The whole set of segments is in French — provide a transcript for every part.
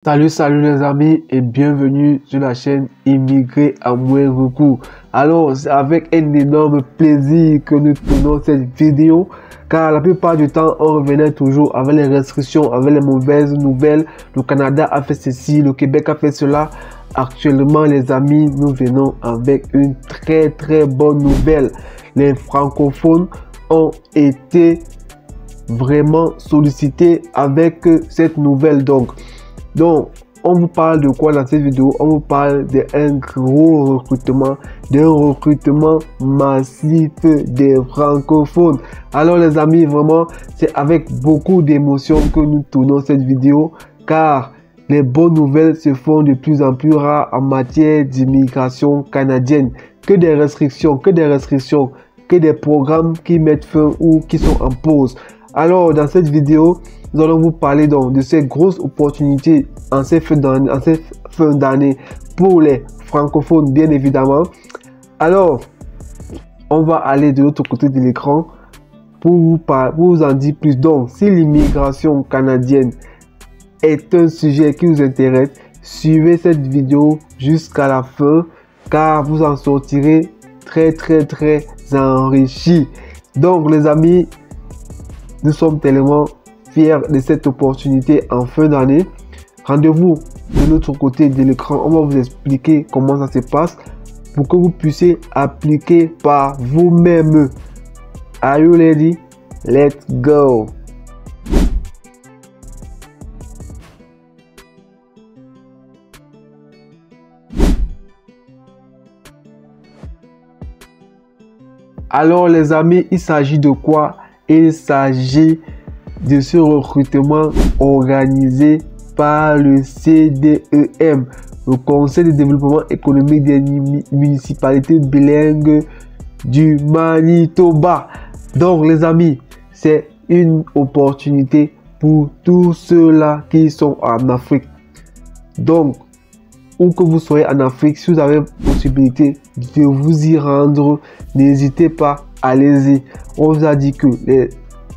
Salut les amis et bienvenue sur la chaîne Immigré à moindre coût. Alors c'est avec un énorme plaisir que nous tournons cette vidéo car la plupart du temps on revenait toujours avec les restrictions, avec les mauvaises nouvelles. Le Canada a fait ceci, le Québec a fait cela. Actuellement les amis, nous venons avec une très bonne nouvelle. Les francophones ont été vraiment sollicités avec cette nouvelle. Donc on vous parle de quoi dans cette vidéo? On vous parle d'un gros recrutement, d'un recrutement massif des francophones. Alors les amis, vraiment, c'est avec beaucoup d'émotion que nous tournons cette vidéo car les bonnes nouvelles se font de plus en plus rares en matière d'immigration canadienne. Que des restrictions, que des programmes qui mettent fin ou qui sont en pause. Alors dans cette vidéo, nous allons vous parler donc de ces grosses opportunités en ces fins d'année pour les francophones, bien évidemment. Alors, on va aller de l'autre côté de l'écran pour vous en dire plus. Donc, si l'immigration canadienne est un sujet qui vous intéresse, suivez cette vidéo jusqu'à la fin car vous en sortirez très enrichi. Donc, les amis, nous sommes tellement fiers de cette opportunité en fin d'année. Rendez-vous de l'autre côté de l'écran. On va vous expliquer comment ça se passe pour que vous puissiez appliquer par vous-même. Are you ready? Let's go! Alors les amis, il s'agit de quoi? Il s'agit de ce recrutement organisé par le CDEM, le Conseil de développement économique des municipalités bilingues du Manitoba. Donc les amis, c'est une opportunité pour tous ceux-là qui sont en Afrique. Donc, où que vous soyez en Afrique, si vous avez possibilité de vous y rendre, n'hésitez pas, allez-y. On vous a dit que les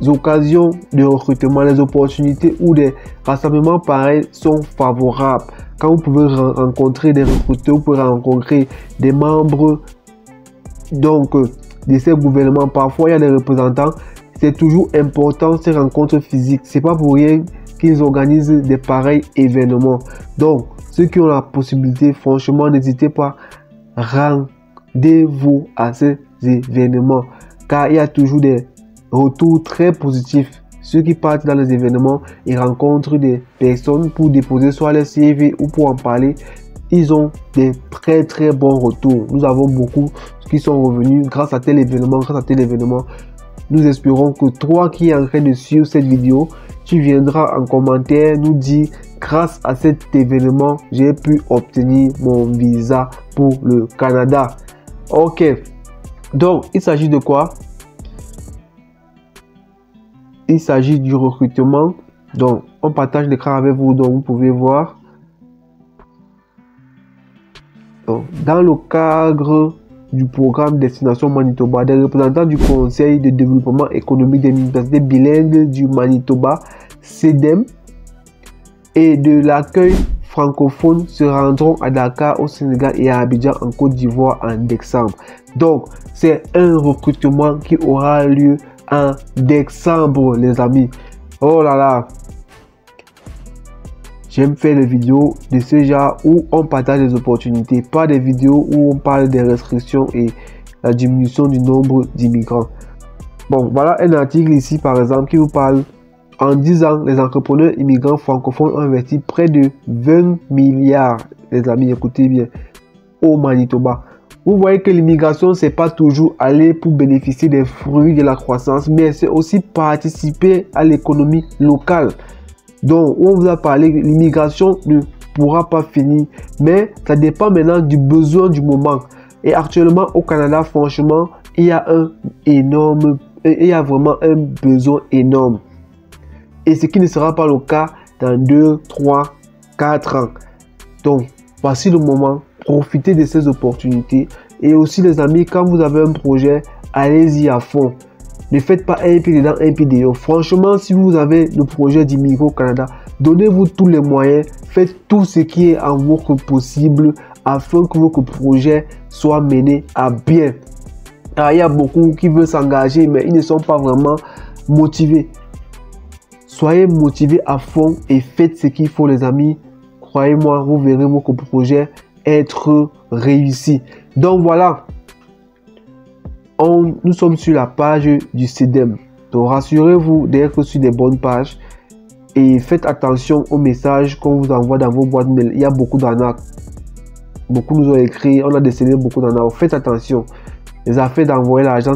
occasions de recrutement, les opportunités ou des rassemblements pareils sont favorables. Quand vous pouvez rencontrer des recruteurs, vous pouvez rencontrer des membres de ces gouvernements. Parfois, il y a des représentants. C'est toujours important ces rencontres physiques. C'est pas pour rien qu'ils organisent des pareils événements. Donc, ceux qui ont la possibilité, franchement, n'hésitez pas, rendez-vous à ces événements car il y a toujours des retours très positifs. Ceux qui partent dans les événements et rencontrent des personnes pour déposer soit les CV ou pour en parler, ils ont des très bons retours. Nous avons beaucoup qui sont revenus grâce à tel événement, Nous espérons que toi qui es en train de suivre cette vidéo, tu viendras en commentaire nous dire grâce à cet événement, j'ai pu obtenir mon visa pour le Canada. Ok. Donc, il s'agit de quoi? Il s'agit du recrutement. Donc, on partage l'écran avec vous, donc vous pouvez voir. Donc, dans le cadre du programme Destination Manitoba, des représentants du Conseil de développement économique des municipalités bilingues du Manitoba, CDEM, et de l'accueil francophone se rendront à Dakar au Sénégal et à Abidjan en Côte d'Ivoire en décembre. Donc, c'est un recrutement qui aura lieu en décembre, les amis. Oh là là, j'aime faire des vidéos de ce genre où on partage des opportunités, pas des vidéos où on parle des restrictions et la diminution du nombre d'immigrants. Bon, voilà un article ici par exemple qui vous parle. En 10 ans, les entrepreneurs immigrants francophones ont investi près de 20 milliards, les amis, écoutez bien, au Manitoba. Vous voyez que l'immigration, c'est pas toujours aller pour bénéficier des fruits de la croissance, mais c'est aussi participer à l'économie locale. Donc, on vous a parlé, l'immigration ne pourra pas finir, mais ça dépend maintenant du besoin du moment. Et actuellement, au Canada, franchement, il y a vraiment un besoin énorme. Et ce qui ne sera pas le cas dans 2, 3, 4 ans. Donc, voici le moment. Profitez de ces opportunités. Et aussi, les amis, quand vous avez un projet, allez-y à fond. Ne faites pas un pied dedans, un pied dehors. Franchement, si vous avez le projet d'immigrer au Canada, Donnez-vous tous les moyens, faites tout ce qui est en votre possible afin que votre projet soit mené à bien. Alors, il y a beaucoup qui veulent s'engager, mais ils ne sont pas vraiment motivés. Soyez motivés à fond et faites ce qu'il faut, les amis. Croyez-moi, vous verrez votre projet être réussi. Donc voilà, nous sommes sur la page du CEDEM. Donc rassurez-vous d'être sur des bonnes pages et faites attention aux messages qu'on vous envoie dans vos boîtes mail. Il y a beaucoup d'arnaques. Beaucoup nous ont écrit, on a décelé beaucoup d'arnaques. Faites attention. Les affaires d'envoyer l'argent,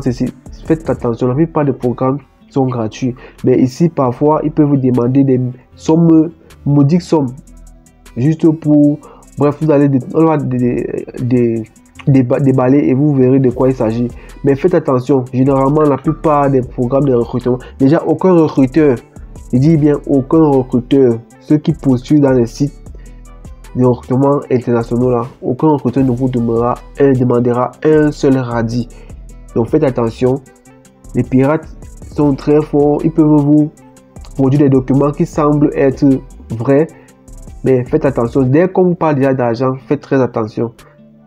faites attention. La plupart des programmes sont gratuits. Mais ici, parfois, ils peuvent vous demander des sommes, maudites sommes. Juste pour... Bref, vous allez déballer et vous verrez de quoi il s'agit. Mais faites attention. Généralement, la plupart des programmes de recrutement, déjà, aucun recruteur, je dis bien aucun recruteur, ceux qui postulent dans les sites de recrutement internationaux là, aucun recruteur ne vous demandera un seul radis. Donc faites attention. Les pirates sont très forts. Ils peuvent vous produire des documents qui semblent être vrais. Mais faites attention. Dès qu'on vous parle déjà d'argent, faites très attention.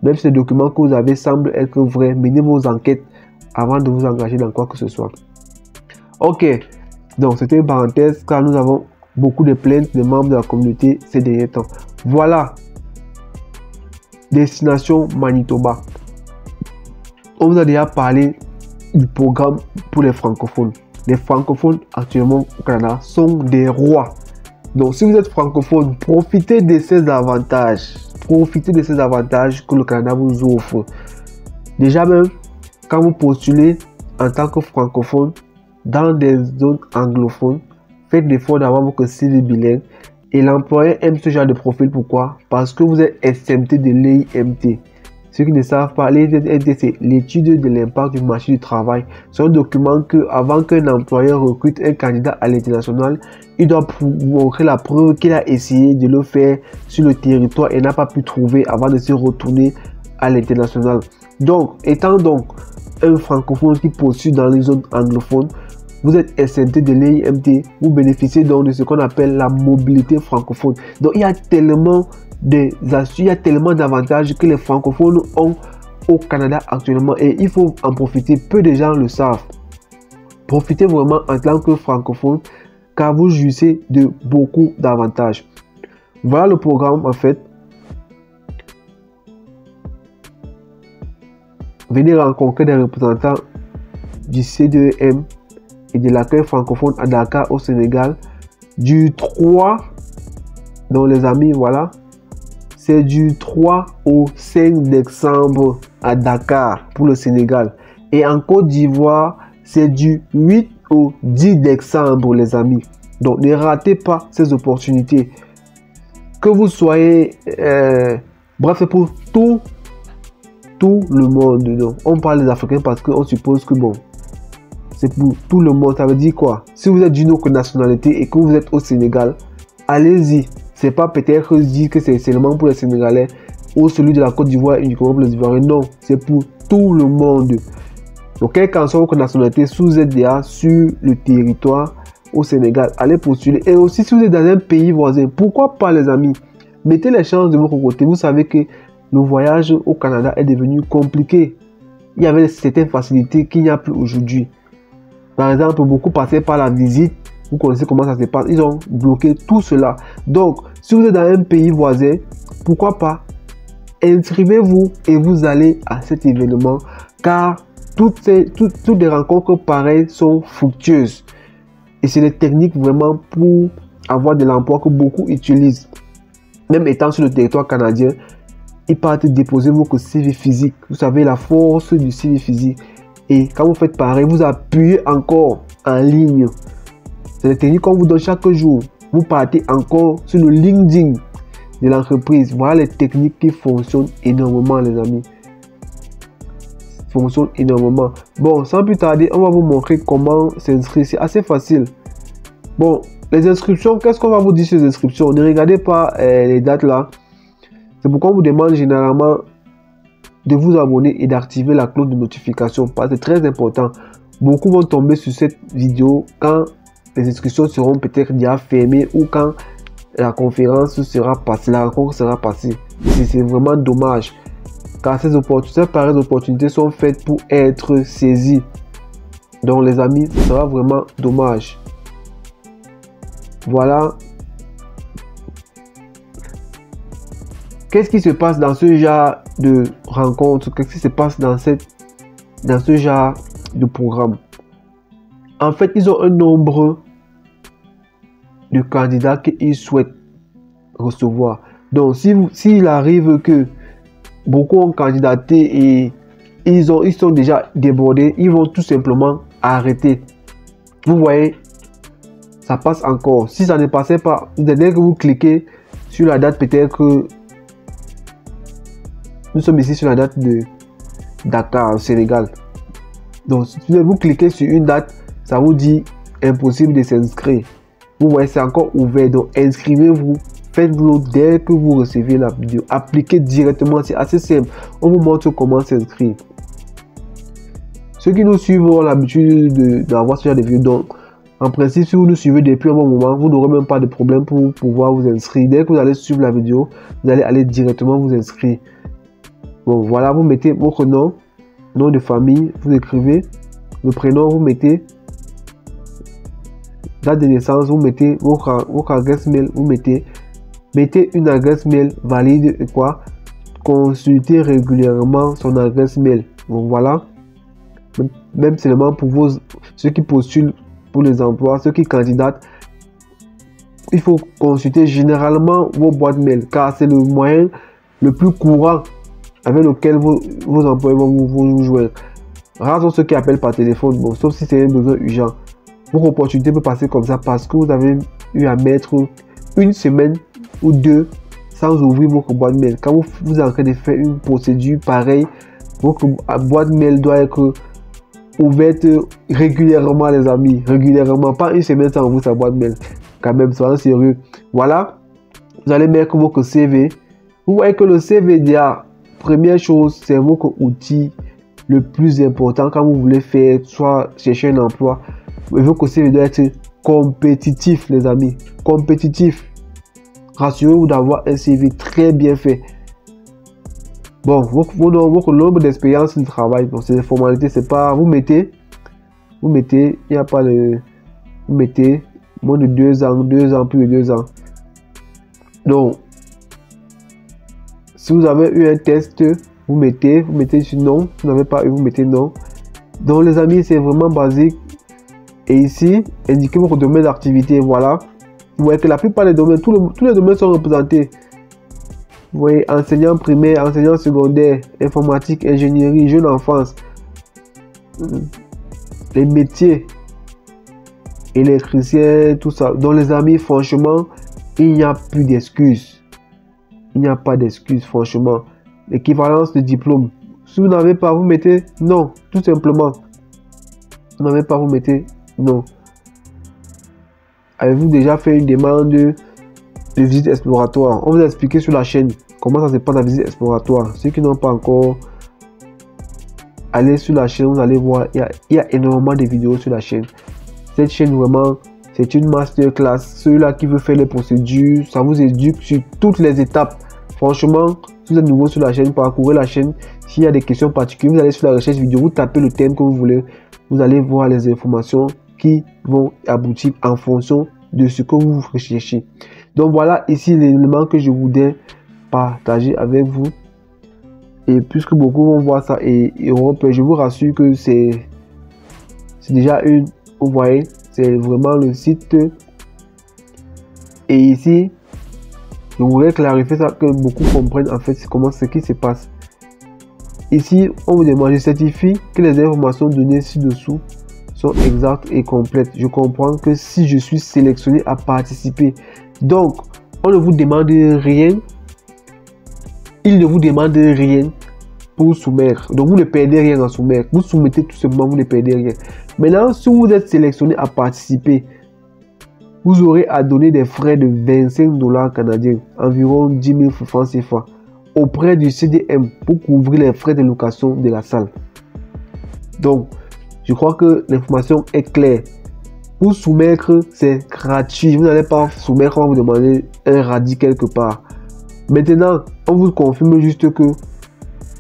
Même si les documents que vous avez semblent être vrais, menez vos enquêtes avant de vous engager dans quoi que ce soit. Ok. Donc c'était une parenthèse car nous avons beaucoup de plaintes de membres de la communauté ces derniers temps. Voilà. Destination Manitoba. On vous a déjà parlé du programme pour les francophones. Les francophones actuellement au Canada sont des rois. Donc si vous êtes francophone, profitez de ces avantages. Profitez de ces avantages que le Canada vous offre. Déjà même, quand vous postulez en tant que francophone dans des zones anglophones, faites l'effort d'avoir votre CV bilingue. Et l'employeur aime ce genre de profil. Pourquoi? Parce que vous êtes exempté de l'EIMT. Ceux qui ne savent pas, l'EIMT, c'est l'étude de l'impact du marché du travail. C'est un document que, avant qu'un employeur recrute un candidat à l'international, il doit montrer la preuve qu'il a essayé de le faire sur le territoire et n'a pas pu trouver avant de se retourner à l'international. Donc, étant donc un francophone qui postule dans les zones anglophones, vous êtes exempté de l'EIMT, vous bénéficiez donc de ce qu'on appelle la mobilité francophone. Donc il y a tellement d'avantages que les francophones ont au Canada actuellement et il faut en profiter. Peu de gens le savent. Profitez vraiment en tant que francophone car vous jouissez de beaucoup d'avantages. Voilà le programme en fait. Venez rencontrer des représentants du C2M et de l'accueil francophone à Dakar au Sénégal du 3, donc les amis, voilà, c'est du 3 au 5 décembre à Dakar pour le Sénégal, et en Côte d'Ivoire c'est du 8 au 10 décembre les amis. Donc ne ratez pas ces opportunités, que vous soyez bref, c'est pour tout le monde. Donc on parle des Africains parce qu'on suppose que bon, c'est pour tout le monde. Ça veut dire quoi? Si vous êtes d'une autre nationalité et que vous êtes au Sénégal, allez-y. C'est pas peut-être dire que c'est seulement pour les Sénégalais ou celui de la Côte d'Ivoire uniquement pour les Ivoiriens. Non, c'est pour tout le monde. Donc, quelle qu'en soit votre nationalité, si vous êtes déjà sur le territoire au Sénégal, allez postuler. Et aussi, si vous êtes dans un pays voisin, pourquoi pas les amis? Mettez les chances de votre côté. Vous savez que le voyage au Canada est devenu compliqué. Il y avait certaines facilités qu'il n'y a plus aujourd'hui. Par exemple, beaucoup passaient par la visite. Vous connaissez comment ça se passe. Ils ont bloqué tout cela. Donc, si vous êtes dans un pays voisin, pourquoi pas inscrivez-vous et vous allez à cet événement. Car toutes les rencontres pareilles sont fructueuses. Et c'est des techniques vraiment pour avoir de l'emploi que beaucoup utilisent. Même étant sur le territoire canadien, ils partent déposer votre CV physique. Vous savez la force du CV physique. Et quand vous faites pareil, vous appuyez encore en ligne. C'est des techniques qu'on vous donne chaque jour. Vous partez encore sur le LinkedIn de l'entreprise. Voilà les techniques qui fonctionnent énormément, les amis. Fonctionnent énormément. Bon, sans plus tarder, on va vous montrer comment s'inscrire. C'est assez facile. Bon, les inscriptions, qu'est-ce qu'on va vous dire sur les inscriptions? Ne regardez pas les dates là. C'est pourquoi on vous demande généralement de vous abonner et d'activer la cloche de notification parce que c'est très important. Beaucoup vont tomber sur cette vidéo quand les inscriptions seront peut-être déjà fermées ou quand la conférence sera passée, la rencontre sera passée. C'est vraiment dommage. Car ces pareilles opportunités sont faites pour être saisies. Donc les amis, ce sera vraiment dommage. Voilà. Qu'est-ce qui se passe dans ce genre de rencontre? Qu'est-ce qui se passe dans ce genre de programme? En fait, ils ont un nombre de candidats qu'ils souhaitent recevoir. Donc, s'il arrive que beaucoup ont candidaté et ils sont déjà débordés, ils vont tout simplement arrêter. Vous voyez, ça passe encore. Si ça ne passait pas, dès que vous cliquez sur la date, peut-être que nous sommes ici sur la date de Dakar, au Sénégal. Donc, si vous cliquez sur une date, ça vous dit impossible de s'inscrire. Vous voyez, c'est encore ouvert. Donc, inscrivez-vous. Faites-le dès que vous recevez la vidéo. Appliquez directement. C'est assez simple. On vous montre comment s'inscrire. Ceux qui nous suivent ont l'habitude d'avoir ce genre de vidéos. Donc, en principe, si vous nous suivez depuis un bon moment, vous n'aurez même pas de problème pour pouvoir vous inscrire. Dès que vous allez suivre la vidéo, vous allez aller directement vous inscrire. Bon, voilà, vous mettez votre nom de famille, vous écrivez le prénom, vous mettez date de naissance, vous mettez votre adresse mail, vous mettez une adresse mail valide et quoi, consultez régulièrement son adresse mail. Donc voilà, même seulement pour ceux qui postulent pour les emplois, ceux qui candidatent, il faut consulter généralement vos boîtes mail car c'est le moyen le plus courant avec lequel vos employés vont vous joindre. Rares sont ceux qui appellent par téléphone, bon, sauf si c'est un besoin urgent. Votre opportunité peut passer comme ça parce que vous avez eu à mettre une semaine ou deux sans ouvrir votre boîte mail. Quand vous êtes en train de faire une procédure pareille, votre boîte mail doit être ouverte régulièrement, les amis. Régulièrement, pas une semaine sans ouvrir sa boîte mail. Quand même, soyez sérieux. Voilà, vous allez mettre votre CV. Vous voyez que le CV, déjà, première chose, c'est votre outil le plus important quand vous voulez faire, soit chercher un emploi. Votre CV doit être compétitif, les amis. Compétitif. Rassurez-vous d'avoir un CV très bien fait. Bon, votre nombre d'expérience de travail, bon, c'est des formalités, c'est pas, vous mettez, il n'y a pas de, vous mettez moins de 2 ans, plus de 2 ans. Donc, si vous avez eu un test, vous mettez sur non. Si vous n'avez pas eu, vous mettez non. Donc les amis, c'est vraiment basique. Et ici, indiquez votre domaine d'activité. Voilà. Vous voyez que la plupart des domaines, tous les domaines sont représentés. Vous voyez, enseignant primaire, enseignant secondaire, informatique, ingénierie, jeune enfance, les métiers, électricien, tout ça. Donc les amis, franchement, il n'y a plus d'excuses. Il n'y a pas d'excuses, franchement. L'équivalence de diplôme. Si vous n'avez pas, vous mettez non, tout simplement. Si vous n'avez pas, vous mettez non. Avez-vous déjà fait une demande de visite exploratoire? On vous a expliqué sur la chaîne comment ça se passe la visite exploratoire. Ceux qui n'ont pas encore, allez sur la chaîne, vous allez voir, il y a énormément de vidéos sur la chaîne. Cette chaîne, vraiment, c'est une masterclass. Ceux-là qui veulent faire les procédures, ça vous éduque sur toutes les étapes. Franchement, si vous êtes nouveau sur la chaîne, parcourez la chaîne. S'il y a des questions particulières, vous allez sur la recherche vidéo, vous tapez le thème que vous voulez. Vous allez voir les informations qui vont aboutir en fonction de ce que vous recherchez. Donc voilà ici l'élément que je voulais partager avec vous. Et puisque beaucoup vont voir ça et je vous rassure que c'est déjà une, vous voyez, c'est vraiment le site. Et ici, je voudrais clarifier ça, que beaucoup comprennent en fait ce qui se passe. Ici, on vous demande, je certifie que les informations données ci-dessous sont exactes et complètes. Je comprends que si je suis sélectionné à participer, donc on ne vous demande rien, il ne vous demande rien pour soumettre. Donc vous ne perdez rien à soumettre. Vous soumettez tout simplement, vous ne perdez rien. Maintenant, si vous êtes sélectionné à participer, vous aurez à donner des frais de 25 $ canadiens, environ 10 000 francs CFA, auprès du CDM pour couvrir les frais de location de la salle. Donc, je crois que l'information est claire. Pour soumettre, c'est gratuit. Vous n'allez pas soumettre, on va vous demander un radis quelque part. Maintenant, on vous confirme juste que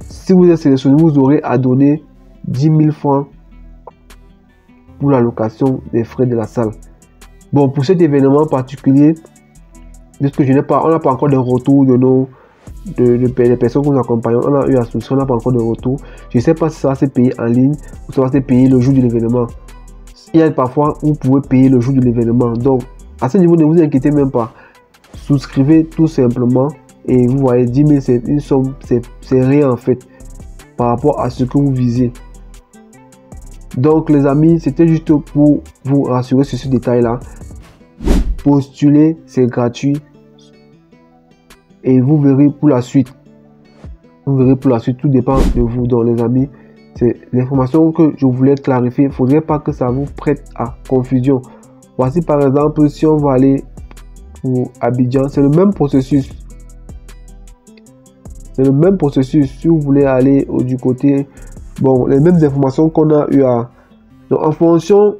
si vous êtes sélectionné, vous aurez à donner 10 000 francs pour la location des frais de la salle. Bon, pour cet événement particulier, puisque on n'a pas encore de retour de des personnes que nous accompagnons, on a eu à souscrire, on n'a pas encore de retour. Je ne sais pas si ça va se payer en ligne ou ça va se payer le jour de l'événement. Il y a parfois où vous pouvez payer le jour de l'événement. Donc, à ce niveau, ne vous inquiétez même pas. Souscrivez tout simplement et vous voyez 10 000, c'est une somme, c'est rien en fait par rapport à ce que vous visez. Donc les amis, c'était juste pour vous rassurer sur ce détail là. Postuler, c'est gratuit et vous verrez pour la suite. Vous verrez pour la suite, tout dépend de vous. Donc les amis, c'est l'information que je voulais clarifier. Il ne faudrait pas que ça vous prête à confusion. Voici par exemple, si on va aller pour Abidjan, c'est le même processus. C'est le même processus. Si vous voulez aller du côté, bon, les mêmes informations qu'on a eu à. Donc, en fonction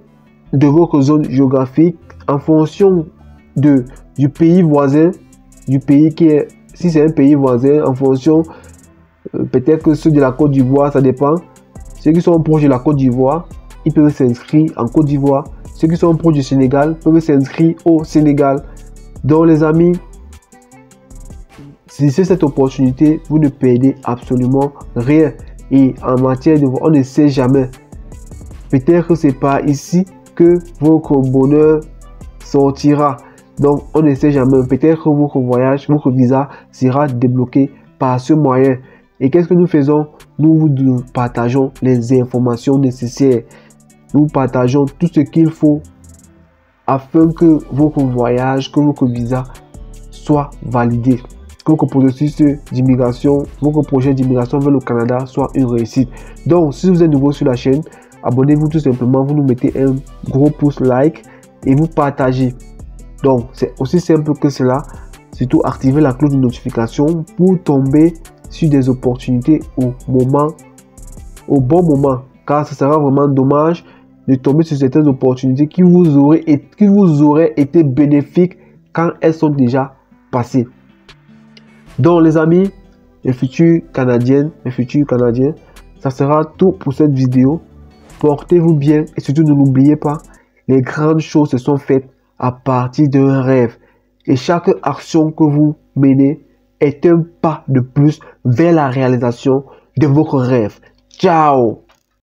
de votre zone géographique, en fonction du pays voisin, du pays qui est, si c'est un pays voisin, en fonction, peut-être que ceux de la Côte d'Ivoire, ça dépend. Ceux qui sont proches de la Côte d'Ivoire, ils peuvent s'inscrire en Côte d'Ivoire. Ceux qui sont proches du Sénégal peuvent s'inscrire au Sénégal. Donc les amis, si c'est cette opportunité, vous ne perdez absolument rien. Et en matière de, on ne sait jamais. Peut-être que c'est pas ici que votre bonheur sortira. Donc on ne sait jamais. Peut-être que votre voyage, votre visa sera débloqué par ce moyen. Et qu'est-ce que nous faisons? Nous vous partageons les informations nécessaires. Nous partageons tout ce qu'il faut afin que votre voyage, que votre visa soit validé. Que votre processus d'immigration, votre projet d'immigration vers le Canada soit une réussite. Donc, si vous êtes nouveau sur la chaîne, abonnez-vous tout simplement. Vous nous mettez un gros pouce like et vous partagez. Donc, c'est aussi simple que cela. Surtout, activez la cloche de notification pour tomber sur des opportunités au bon moment. Car ce sera vraiment dommage de tomber sur certaines opportunités qui vous auraient été bénéfiques quand elles sont déjà passées. Donc les amis, les futurs Canadiens, ça sera tout pour cette vidéo. Portez-vous bien et surtout ne l'oubliez pas, les grandes choses se sont faites à partir d'un rêve. Et chaque action que vous menez est un pas de plus vers la réalisation de votre rêve. Ciao!